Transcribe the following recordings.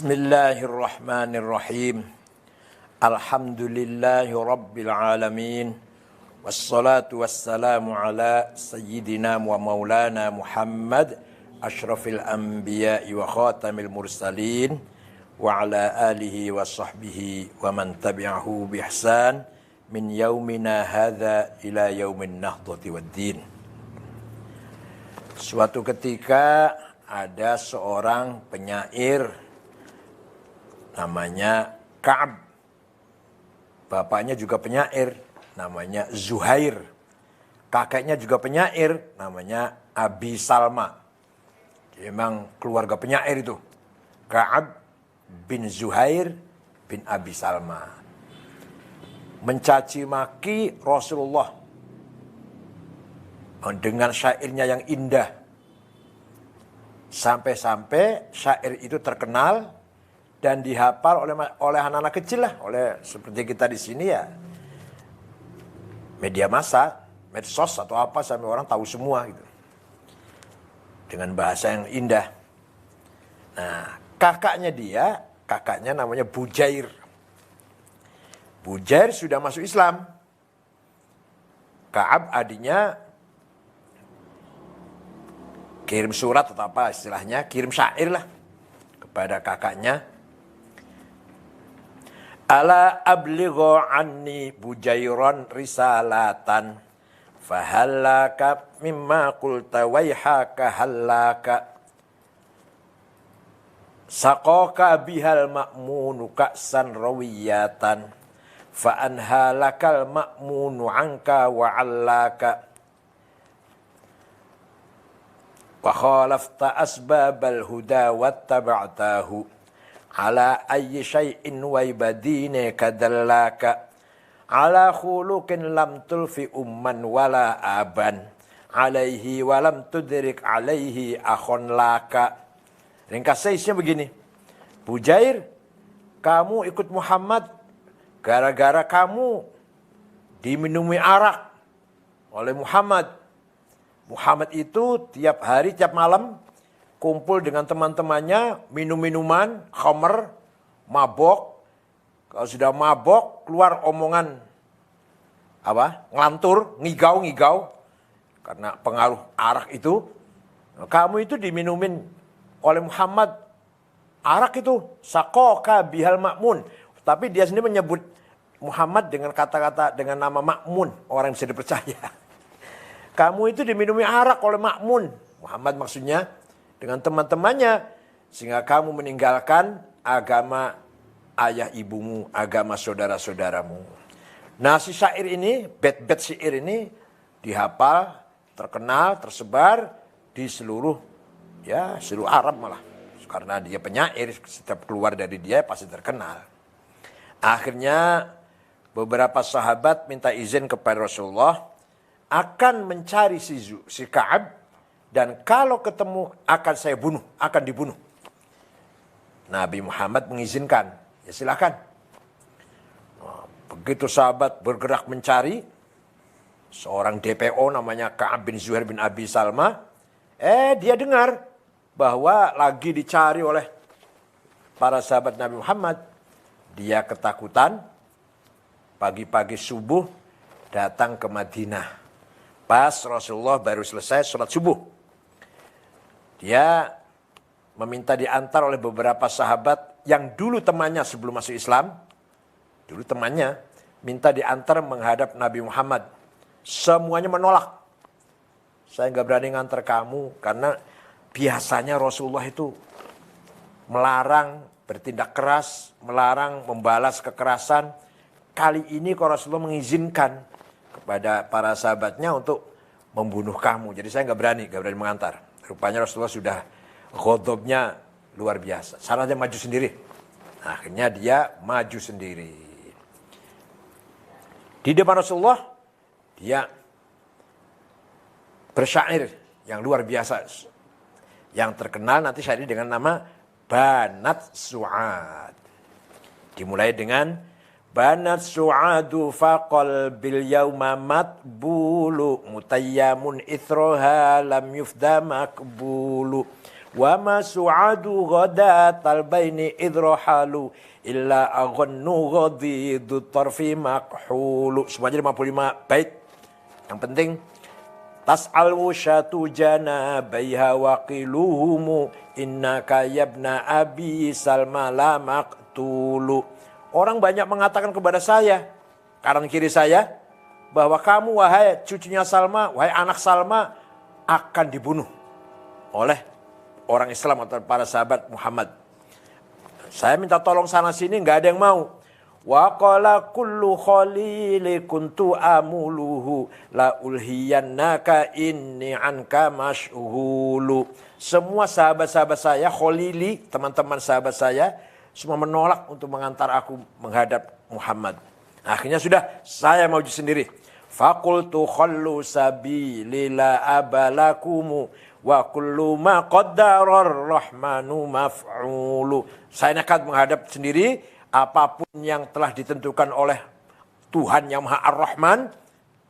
Bismillahirrahmanirrahim. Alhamdulillahi rabbil alamin. Wassalatu wassalamu ala sayyidina wa maulana Muhammad asyrafil anbiya'i wa khatamil mursalin wa ala alihi wa sahbihi wa man tabi'ahu bi ihsan min yaumina hadza ila yaumin nahdhati waddin. Suatu ketika ada seorang penyair namanya Ka'ab. Bapaknya juga penyair, namanya Zuhair. Kakeknya juga penyair, namanya Abi Salma. Jadi memang keluarga penyair itu. Ka'ab bin Zuhair bin Abi Salma. Mencaci maki Rasulullah dengan syairnya yang indah. Sampai-sampai syair itu terkenal dan dihafal oleh anak-anak kecil lah, oleh seperti kita di sini ya. Media massa, medsos atau apa sampai orang tahu semua gitu. Dengan bahasa yang indah. Nah, kakaknya namanya Bujair. Bujair sudah masuk Islam. Ka'ab adiknya kirim surat atau apa istilahnya, kirim syair lah kepada kakaknya. Ala abligho anni Bujairon risalatan fahallaka mimma qulta waihaka hallaka saqaka bihal ma'munu ka'san rawiyatan fa anhalakal ma'munu anka wa allaka wa khalafta asbabal huda wattaba'tahu ala ayyi syai'in wa ibadine kadallaka ala khuluqin lam tulfi umman wala aban alaihi walam tudrik alaihi akhon laka. Ringkasnya begini, Bujair, kamu ikut Muhammad gara-gara kamu diminumi arak oleh Muhammad. Muhammad itu tiap hari, tiap malam kumpul dengan teman-temannya, minum minuman, khamr, mabok. Kalau sudah mabok, keluar omongan ngelantur, ngigau. Karena pengaruh arak itu. Nah, kamu itu diminumin oleh Muhammad. Arak itu, sakoka bihal ma'mun. Tapi dia sendiri menyebut Muhammad dengan kata-kata, dengan nama Ma'mun. Orang yang bisa dipercaya. Kamu itu diminumi arak oleh Ma'mun. Muhammad maksudnya. Dengan teman-temannya, sehingga kamu meninggalkan agama ayah ibumu, agama saudara-saudaramu. Nah, si syair ini, bait-bait syair ini dihafal, terkenal, tersebar di seluruh Arab malah. Karena dia penyair, setiap keluar dari dia pasti terkenal. Akhirnya beberapa sahabat minta izin kepada Rasulullah akan mencari si Ka'ab. Dan kalau ketemu akan dibunuh. Nabi Muhammad mengizinkan. Ya silakan. Begitu sahabat bergerak mencari. Seorang DPO namanya Ka'ab bin Zuhair bin Abi Salma. Dia dengar bahwa lagi dicari oleh para sahabat Nabi Muhammad. Dia ketakutan. Pagi-pagi subuh datang ke Madinah. Pas Rasulullah baru selesai sholat subuh. Dia meminta diantar oleh beberapa sahabat yang dulu temannya sebelum masuk Islam. Dulu temannya minta diantar menghadap Nabi Muhammad. Semuanya menolak. Saya nggak berani ngantar kamu karena biasanya Rasulullah itu melarang bertindak keras, melarang membalas kekerasan. Kali ini kok Rasulullah mengizinkan kepada para sahabatnya untuk membunuh kamu. Jadi saya nggak berani mengantar. Rupanya Rasulullah sudah ghadabnya luar biasa. Sarannya maju sendiri. Nah, akhirnya dia maju sendiri. Di depan Rasulullah, dia bersyair yang luar biasa. Yang terkenal nanti syair dengan nama Banat Su'ad. Dimulai dengan Banat su'adu faqal bil yawma matbulu mutayyamun ithroha lam yufda makbulu wa ma su'adu ghadatal baini idrahalu illa aghannu ghadidu tarfi makhulu. Semuanya 55 bait. Yang penting tas'al wushatu janabaiha waqiluhumu innaka yabna abi salma la maqtulu. Orang banyak mengatakan kepada saya, kanan kiri saya, bahwa kamu wahai cucunya Salma, wahai anak Salma akan dibunuh oleh orang Islam atau para sahabat Muhammad. Saya minta tolong sana sini, nggak ada yang mau. Wa qala kullu khalili kuntu amuluhu la ulhiyannaka inni anka mashghulu. Semua sahabat-sahabat saya, khalili, teman-teman sahabat saya, semua menolak untuk mengantar aku menghadap Muhammad. Akhirnya sudah, saya maju sendiri. Faqultu khallu sabili la abalakumu wa kullu ma qaddarar rahmanu maf'ulu. Saya nekat menghadap sendiri, apapun yang telah ditentukan oleh Tuhan yang Maha Ar-Rahman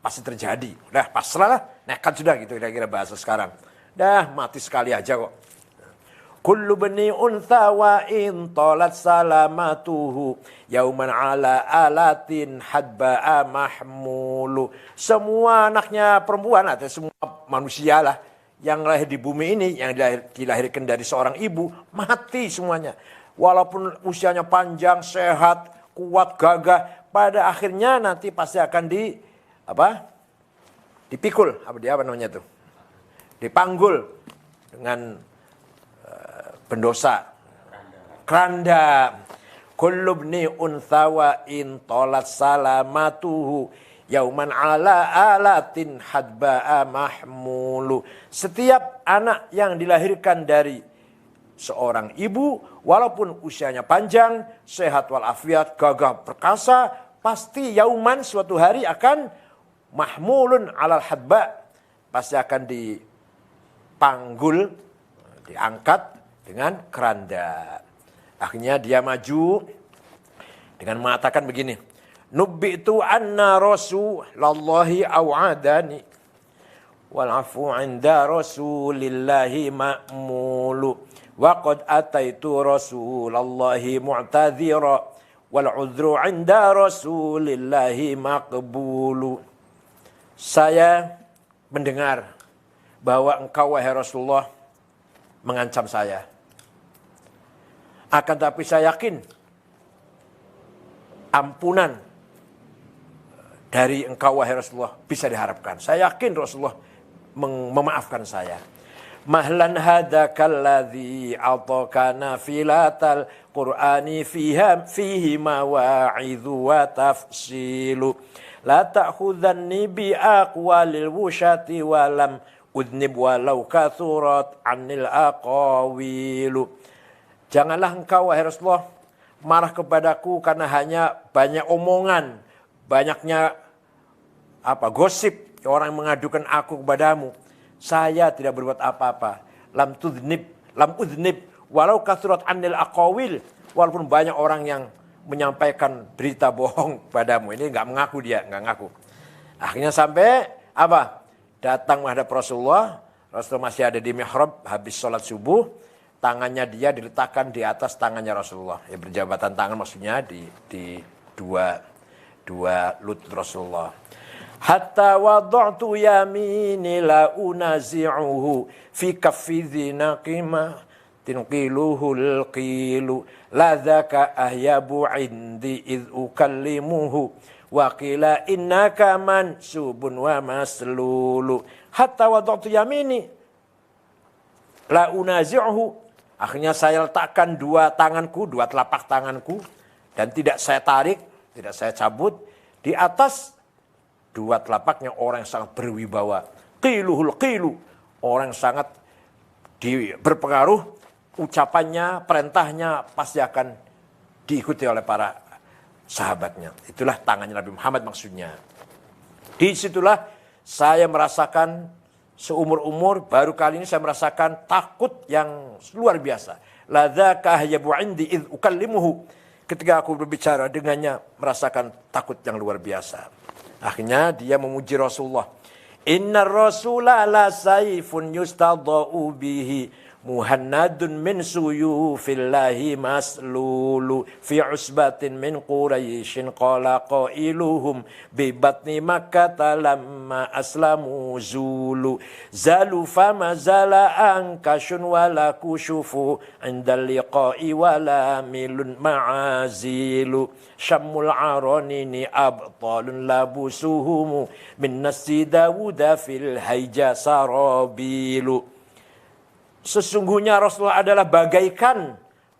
pasti terjadi. Udah pasrah lah, nekat sudah gitu kira-kira bahasa sekarang. Dah mati sekali aja kok. Kullu bani untha wa in talat salamatuhu yauman ala alatin hadba'a mahmulu. Semua anaknya perempuan atau semua manusia lah yang lahir di bumi ini, yang dilahirkan dari seorang ibu, mati semuanya. Walaupun usianya panjang, sehat, kuat, gagah, pada akhirnya nanti pasti akan dipikul, apa namanya tuh? Dipanggul dengan pendosa. Keranda. Kullu bni untha wa in talat salamatuhu yauman ala alatin hadba'a mahmulu. Setiap anak yang dilahirkan dari seorang ibu, walaupun usianya panjang, sehat walafiat, gagah perkasa, pasti yauman suatu hari akan mahmulun alal hadba, pasti akan dipanggul, diangkat dengan keranda. Akhirnya dia maju dengan mengatakan begini, nubbitu anna rasulallahi aw'adani wal afu 'inda rasulillahi ma'mulu wa qad ataitu rasulallahi mu'tadhira wal 'udhru 'inda rasulillahi maqbulu. Saya mendengar bahwa engkau wahai Rasulullah mengancam saya. Akan tapi saya yakin ampunan dari engkau wahai Rasulullah bisa diharapkan. Saya yakin Rasulullah memaafkan saya. Mahlan hadakal ladzi ataqana filatal qur'ani fihi mawa'idhu wa tafsilu la ta'khudhanni bi aqwalil wushati wa lam udnib walau kathurat anil aqawilu. Janganlah engkau wahai Rasulullah marah kepadaku karena hanya banyak omongan, banyaknya gosip orang mengadukan aku kepadamu. Saya tidak berbuat apa-apa. Lam udnib walau kathurat anil aqawil, walaupun banyak orang yang menyampaikan berita bohong padamu. Ini enggak mengaku dia, enggak ngaku. Akhirnya sampai datang menghadap Rasulullah. Rasulullah masih ada di mihrab habis sholat subuh. Tangannya dia diletakkan di atas tangannya Rasulullah. Ya, berjabatan tangan maksudnya di dua lutut Rasulullah. Hatta wada'tu yamini la unazi'uhu fi kaffi dhinaqima tinqiluhul qilu la dhaka ahyabu indi idh ukallimuhu wa qila innaka mansubun wa maslulu. Hatta wada'tu yamini la unazi'uhu. Akhirnya saya letakkan dua telapak tanganku, dan tidak saya tarik, tidak saya cabut, di atas dua telapaknya orang yang sangat berwibawa. Qiluhul qilu, orang yang sangat berpengaruh, ucapannya, perintahnya pasti akan diikuti oleh para sahabatnya. Itulah tangannya Nabi Muhammad maksudnya. Disitulah saya merasakan seumur-umur baru kali ini saya merasakan takut yang luar biasa. Ladzaka ahyabu indi idh ukallimuhu. Ketika aku berbicara dengannya merasakan takut yang luar biasa. Akhirnya dia memuji Rasulullah. Innar rasula la saifun yustadha'u bihi Muhannadun min suyufillahi maslulu fi usbatin min Quraisyin qala qailuhum bi batni Makkah lamma aslamu zulu zalu fama zala ankashun wala kushufu indal liqa'i wala milun ma'azilu syammul aranini abtalun labusuhumu min nasi Dawuda fil haija sarabilu. Sesungguhnya Rasulullah adalah bagaikan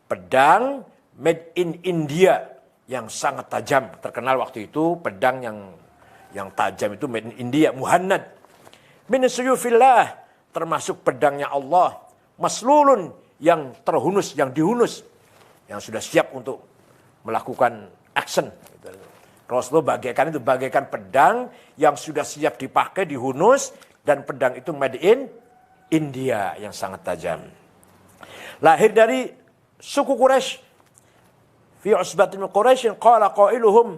pedang made in India yang sangat tajam. Terkenal waktu itu pedang yang tajam itu made in India, muhannad. Min suyufillah, termasuk pedangnya Allah. Maslulun, yang terhunus, yang dihunus, yang sudah siap untuk melakukan action. Rasulullah bagaikan pedang yang sudah siap dipakai, dihunus, dan pedang itu made in India yang sangat tajam. Lahir dari suku Quraisy. Fi usbatin min Quraisy qala qailuhum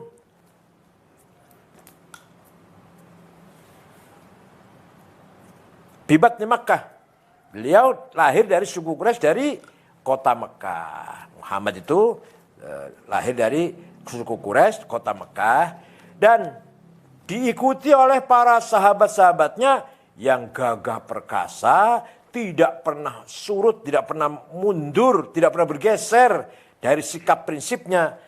bi batni Makkah. Beliau lahir dari suku Quraisy dari kota Mekah. Muhammad itu lahir dari suku Quraisy, kota Mekah, dan diikuti oleh para sahabat-sahabatnya yang gagah perkasa, tidak pernah surut, tidak pernah mundur, tidak pernah bergeser dari sikap prinsipnya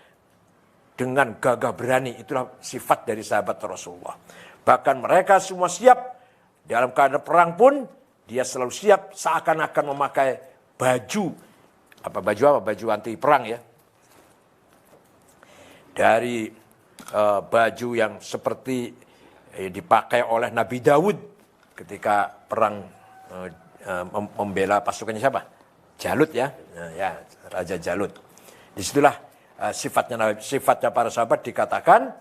dengan gagah berani. Itulah sifat dari sahabat Rasulullah. Bahkan mereka semua siap dalam keadaan perang pun dia selalu siap seakan-akan memakai baju. Baju anti perang ya. Dari baju yang seperti dipakai oleh Nabi Dawud ketika perang membela pasukannya siapa? Jalut ya. Ya, Raja Jalut. Disitulah sifatnya para sahabat dikatakan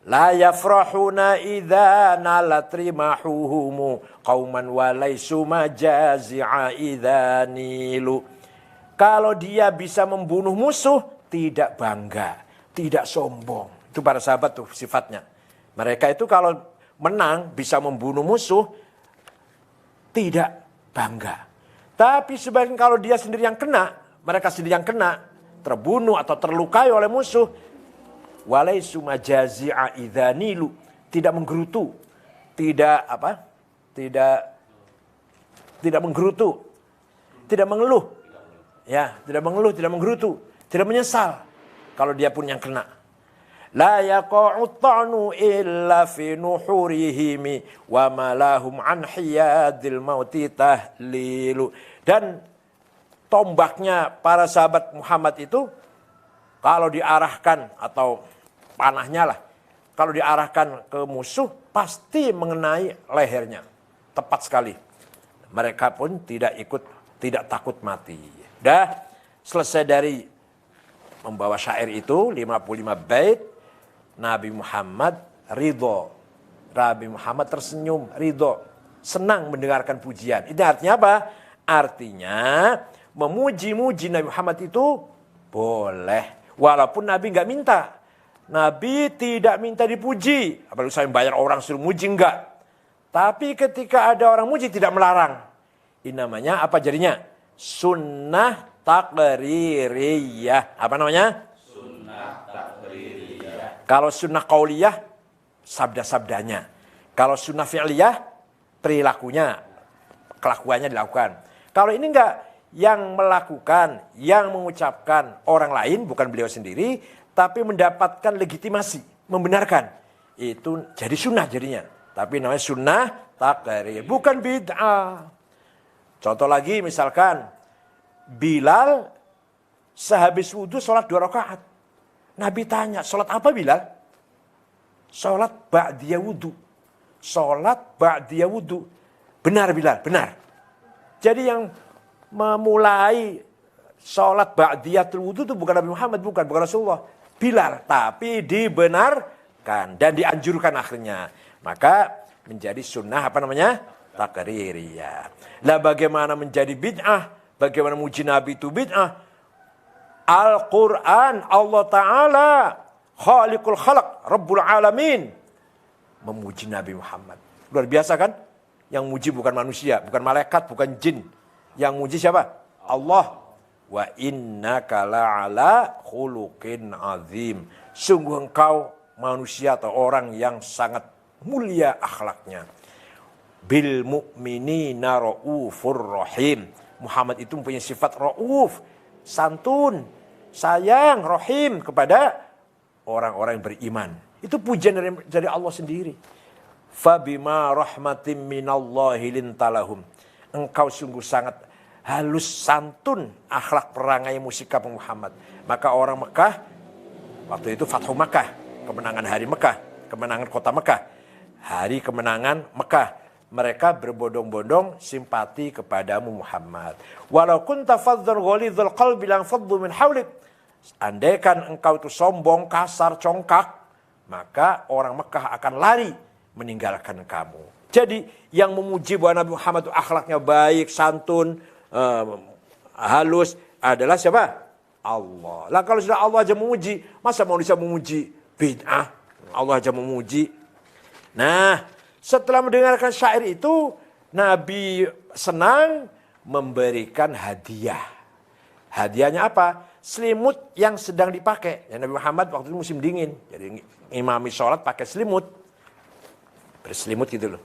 la yafrahuna idza nalat rimahuhum qauman wa laisu majazi'a idza nilu. Kalau dia bisa membunuh musuh tidak bangga, tidak sombong. Itu para sahabat tuh sifatnya. Mereka itu kalau menang bisa membunuh musuh tidak bangga. Tapi sebagian kalau dia sendiri yang kena, mereka sendiri yang kena, terbunuh atau terlukai oleh musuh, walaisu majazi'a idza nilu, tidak menggerutu, tidak menggerutu, tidak mengeluh. Ya, tidak mengeluh, tidak menggerutu, tidak menyesal kalau dia pun yang kena. La yaqa'u ta'nu illa fi nuhurihim wa ma lahum an hiyadil mauti tahlilu. Dan tombaknya para sahabat Muhammad itu kalau diarahkan atau panahnya lah, kalau diarahkan ke musuh pasti mengenai lehernya. Tepat sekali. Mereka pun tidak takut mati. Dah selesai dari membawa syair itu 55 bait, Nabi Muhammad ridho. Nabi Muhammad tersenyum, ridho, senang mendengarkan pujian. Itu artinya apa? Artinya memuji-muji Nabi Muhammad itu boleh. Walaupun Nabi nggak minta. Nabi tidak minta dipuji. Apalagi saya bayar orang suruh muji, enggak. Tapi ketika ada orang muji tidak melarang. Ini namanya apa jadinya? Sunnah taqririyah. Apa namanya? Sunnah taqririyah. Kalau sunnah qauliyah, sabda-sabdanya. Kalau sunnah fi'liyah, perilakunya, kelakuannya dilakukan. Kalau ini enggak, yang melakukan, yang mengucapkan orang lain, bukan beliau sendiri, tapi mendapatkan legitimasi, membenarkan. Itu jadi sunnah jadinya. Tapi namanya sunnah taqrir, bukan bid'ah. Contoh lagi misalkan, Bilal sehabis wudhu sholat 2 rakaat. Nabi tanya, sholat apa Bilal? Sholat ba'diyah wudhu. Sholat ba'diyah wudhu. Benar Bilal, benar. Jadi yang memulai sholat ba'diyatul wudhu itu bukan Nabi Muhammad, bukan Rasulullah. Bilal, tapi dibenarkan dan dianjurkan akhirnya. Maka menjadi sunnah apa namanya? Taqririyah. Lah bagaimana menjadi bid'ah? Bagaimana muji Nabi itu bid'ah? Al-Quran, Allah Ta'ala, Khaliqul Khalaq, Rabbul Alamin, memuji Nabi Muhammad. Luar biasa kan? Yang muji bukan manusia, bukan malaikat, bukan jin. Yang muji siapa? Allah. Wa innaka la'ala khuluqin azim. Sungguh engkau manusia atau orang yang sangat mulia akhlaknya. Bil mu'minina ra'ufur rahim. Muhammad itu mempunyai sifat ra'uf, santun, sayang, rahim kepada orang-orang yang beriman. Itu pujian dari Allah sendiri. Fabima rahmatim minallahi lintalahum. Engkau sungguh sangat halus, santun, akhlak perangai musikap Muhammad. Maka orang Mekah, waktu itu Fathu Mekah, kemenangan hari Mekah, kemenangan kota Mekah, hari kemenangan Mekah. Mereka berbondong-bondong simpati kepadamu Muhammad. Walau kunta fadhdhan ghalidhal qalbi lang faddu min hawlik. Andaikan engkau itu sombong, kasar, congkak, maka orang Mekah akan lari meninggalkan kamu. Jadi yang memuji bahwa Nabi Muhammad itu akhlaknya baik, santun, halus adalah siapa? Allah. Lah kalau sudah Allah aja memuji, masa manusia memuji bid'ah? Allah aja memuji. Nah, setelah mendengarkan syair itu, Nabi senang memberikan hadiah. Hadiahnya apa? Selimut yang sedang dipakai. Ya, Nabi Muhammad waktu itu musim dingin. Jadi imami sholat pakai selimut. Berselimut gitu loh.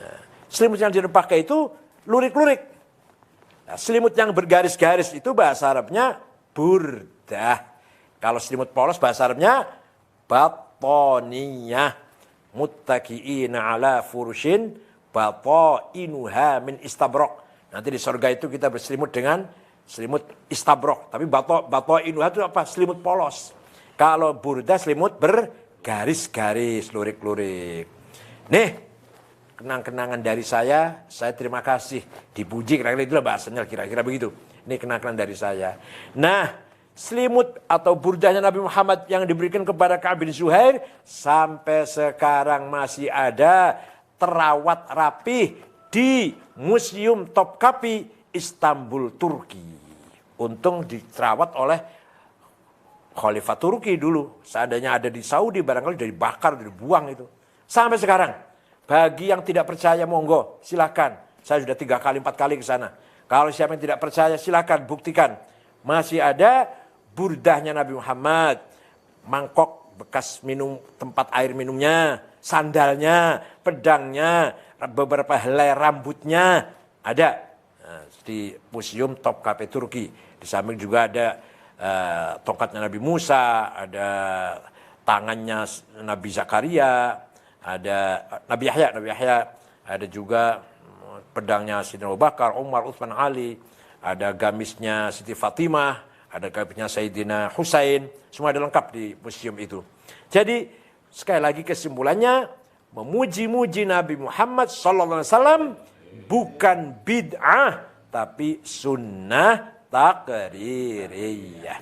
Nah, selimut yang dipakai itu lurik-lurik. Nah, selimut yang bergaris-garis itu bahasa Arabnya burdah. Kalau selimut polos bahasa Arabnya batoniyah. Muttaqiina ala furushin batainuha min istabrok. Nanti di surga itu kita berselimut dengan selimut istabrok. Tapi batainuha itu apa? Selimut polos. Kalau burdah selimut bergaris-garis, lurik-lurik. Nih, kenang-kenangan dari saya terima kasih. Dipuji, kira-kira itulah bahasanya, kira-kira begitu. Ini kenang-kenangan dari saya. Nah, selimut atau burdahnya Nabi Muhammad yang diberikan kepada Ka'ab bin Zuhair sampai sekarang masih ada, terawat rapi di Museum Topkapi Istanbul, Turki. Untung diterawat oleh Khalifah Turki dulu. Seandainya ada di Saudi barangkali sudah dibakar, sudah dibuang itu. Sampai sekarang. Bagi yang tidak percaya monggo silakan. Saya sudah 3 kali 4 kali ke sana. Kalau siapa yang tidak percaya silakan buktikan. Masih ada burdahnya Nabi Muhammad, mangkok bekas minum, tempat air minumnya, sandalnya, pedangnya, beberapa helai rambutnya ada di Museum Topkapi Turki. Di samping juga ada tongkatnya Nabi Musa, ada tangannya Nabi Zakaria, ada Nabi Yahya, ada juga pedangnya Sayyidina Abu Bakar, Umar, Utsman, Ali, ada gamisnya Siti Fatimah, ada gamisnya Sayyidina Husain, semua ada lengkap di museum itu. Jadi sekali lagi kesimpulannya, memuji-muji Nabi Muhammad SAW bukan bid'ah, tapi sunnah takririyah.